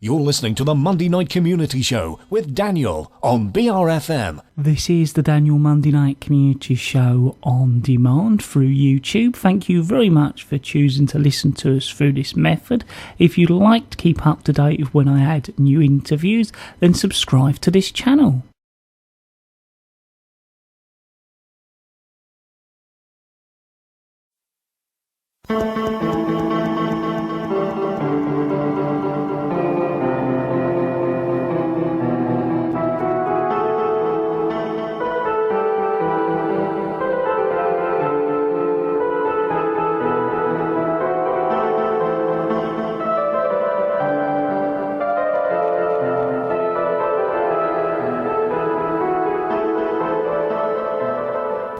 You're listening to the Monday Night Community Show with Daniel on BRFM. This is the Daniel Monday Night Community Show on demand through YouTube. Thank you very much for choosing to listen to us through this method. If you'd like to keep up to date with when I add new interviews, then subscribe to this channel.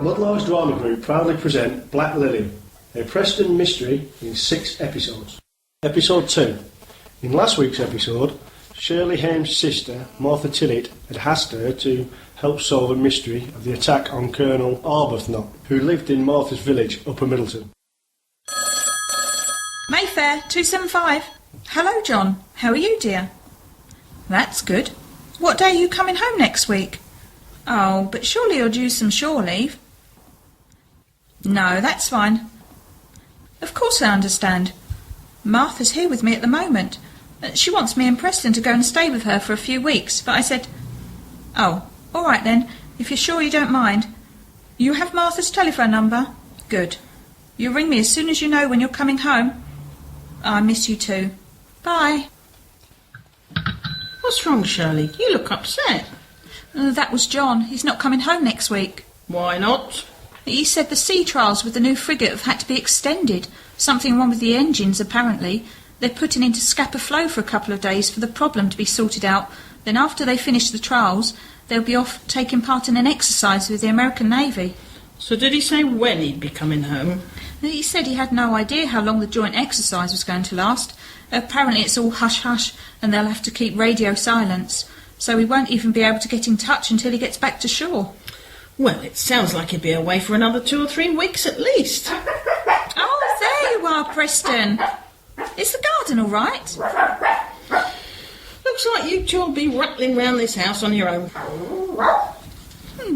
Muddlarks Drama Group proudly present Black Lily, a Preston mystery in 6 episodes. Episode 2. In last week's episode, Shirley Hames' sister, Martha Tillett, had asked her to help solve a mystery of the attack on Colonel Arbuthnot, who lived in Martha's village, Upper Middleton. Mayfair, 275. Hello, John. How are you, dear? That's good. What day are you coming home next week? Oh, but surely you'll use some shore leave. No, that's fine. Of course I understand. Martha's here with me at the moment. She wants me and Preston to go and stay with her for a few weeks, but I said, oh, all right then, if you're sure you don't mind. You have Martha's telephone number? Good. You ring me as soon as you know when you're coming home. I miss you too. Bye. What's wrong, Shirley? You look upset. That was John. He's not coming home next week. Why not? He said the sea trials with the new frigate have had to be extended. Something wrong with the engines, apparently. They're putting into Scapa Flow for a couple of days for the problem to be sorted out. Then after they finish the trials, they'll be off taking part in an exercise with the American Navy. So did he say when he'd be coming home? He said he had no idea how long the joint exercise was going to last. Apparently it's all hush-hush, and they'll have to keep radio silence. So he won't even be able to get in touch until he gets back to shore. Well, it sounds like he'd be away for another 2 or 3 weeks at least. Oh, there you are, Preston. Is the garden all right? Looks like you two'll be rattling round this house on your own.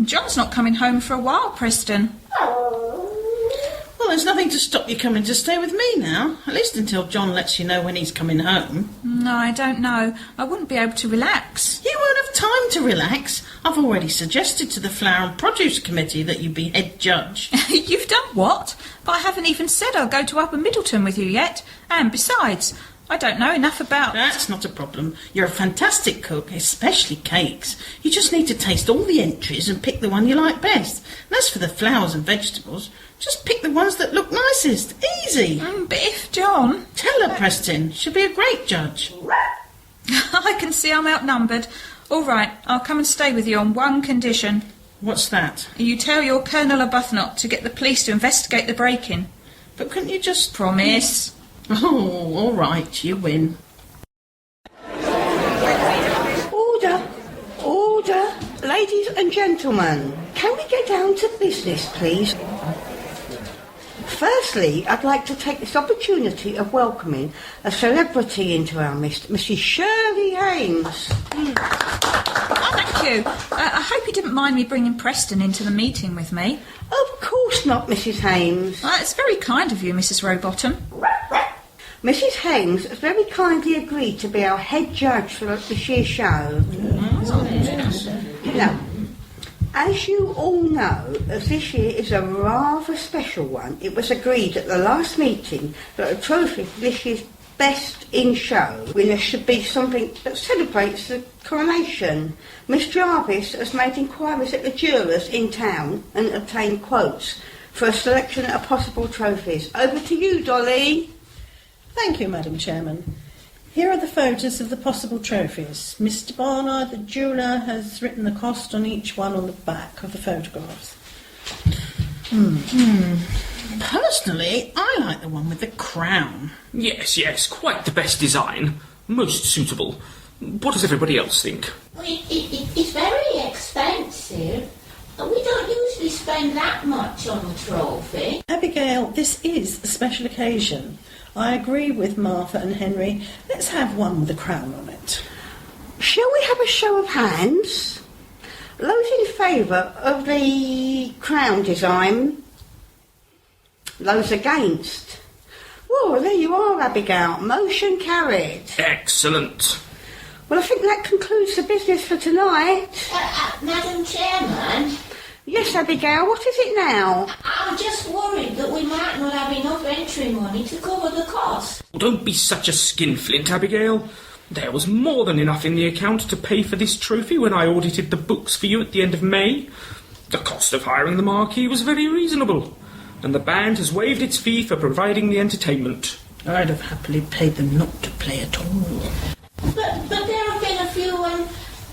John's not coming home for a while, Preston. Well, there's nothing to stop you coming to stay with me now. At least until John lets you know when he's coming home. No, I don't know. I wouldn't be able to relax. You won't have time to relax. I've already suggested to the Flower and Produce Committee that you be head judge. You've done what? But I haven't even said I'll go to Upper Middleton with you yet. And besides, I don't know enough about... That's not a problem. You're a fantastic cook, especially cakes. You just need to taste all the entries and pick the one you like best. And as for the flowers and vegetables, just pick the ones that look nicest. Easy. But if John... Tell her, Preston. She'll be a great judge. I can see I'm outnumbered. All right, I'll come and stay with you on one condition. What's that? You tell your Colonel Arbuthnot to get the police to investigate the break-in. But couldn't you just... Promise. Oh, all right, you win. Order! Order! Ladies and gentlemen, can we get down to business, please? Firstly, I'd like to take this opportunity of welcoming a celebrity into our midst, Mrs. Shirley Hames. Oh, thank you. I hope you didn't mind me bringing Preston into the meeting with me. Of course not, Mrs. Hames. It's very kind of you, Mrs. Rowbottom. Mrs. Hames has very kindly agreed to be our head judge for this year's show. Now, as you all know, as this year is a rather special one, it was agreed at the last meeting that a trophy for this year's Best in Show winner should be something that celebrates the coronation. Miss Jarvis has made inquiries at the jurors in town and obtained quotes for a selection of possible trophies. Over to you, Dolly. Thank you, Madam Chairman. Here are the photos of the possible trophies. Mr. Barnard, the jeweller, has written the cost on each one on the back of the photographs. Personally, I like the one with the crown. Yes, quite the best design. Most suitable. What does everybody else think? It's very expensive. We don't usually spend that much on a trophy. Abigail, this is a special occasion. I agree with Martha and Henry. Let's have one with a crown on it. Shall we have a show of hands? Those in favour of the crown design? Those against? Well, there you are, Abigail. Motion carried. Excellent. Well, I think that concludes the business for tonight. Madam Chairman? Yes, Abigail, what is it now? I'm just worried that we might not have enough entry money to cover the cost. Don't be such a skinflint, Abigail. There was more than enough in the account to pay for this trophy when I audited the books for you at the end of May. The cost of hiring the marquee was very reasonable, and the band has waived its fee for providing the entertainment. I'd have happily paid them not to play at all. But there have been a few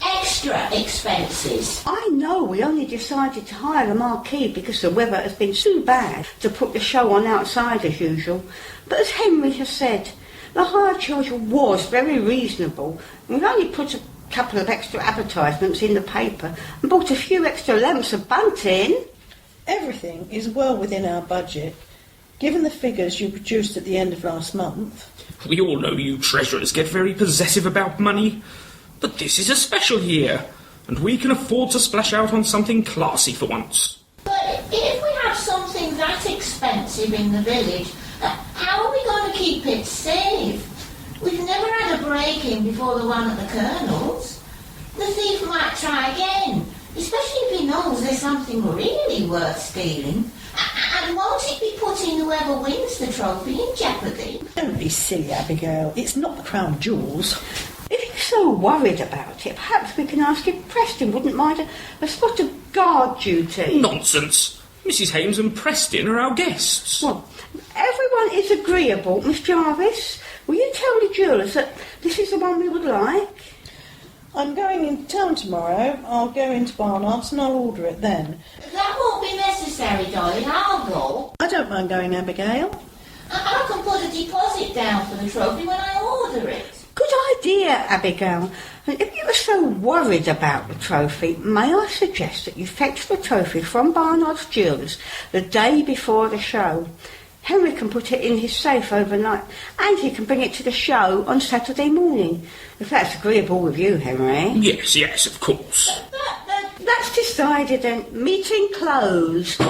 extra expenses. I know we only decided to hire the marquee because the weather has been too bad to put the show on outside as usual. But as Henry has said, the hire charge was very reasonable. We've only put a couple of extra advertisements in the paper and bought a few extra lamps of bunting. Everything is well within our budget, given the figures you produced at the end of last month. We all know you treasurers get very possessive about money, but this is a special year, and we can afford to splash out on something classy for once. But if we have something that expensive in the village, how are we going to keep it safe? We've never had a break-in before the one at the Colonel's. The thief might try again, especially if he knows there's something really worth stealing. And won't it be putting whoever wins the trophy in jeopardy? Don't be silly, Abigail. It's not the crown jewels. If you're so worried about it, perhaps we can ask if Preston wouldn't mind a spot of guard duty. Nonsense. Mrs. Hames and Preston are our guests. Well, everyone is agreeable, Miss Jarvis. Will you tell the jewellers that this is the one we would like? I'm going into town tomorrow. I'll go into Barnard's and I'll order it then. That won't be necessary, darling. I'll go. I don't mind going, Abigail. I can put a deposit down for the trophy when I order it. Good idea, Abigail. And if you are so worried about the trophy, may I suggest that you fetch the trophy from Barnard's Jewellers the day before the show. Henry can put it in his safe overnight, and he can bring it to the show on Saturday morning. If that's agreeable with you, Henry. Yes, of course. That's decided then. Meeting closed.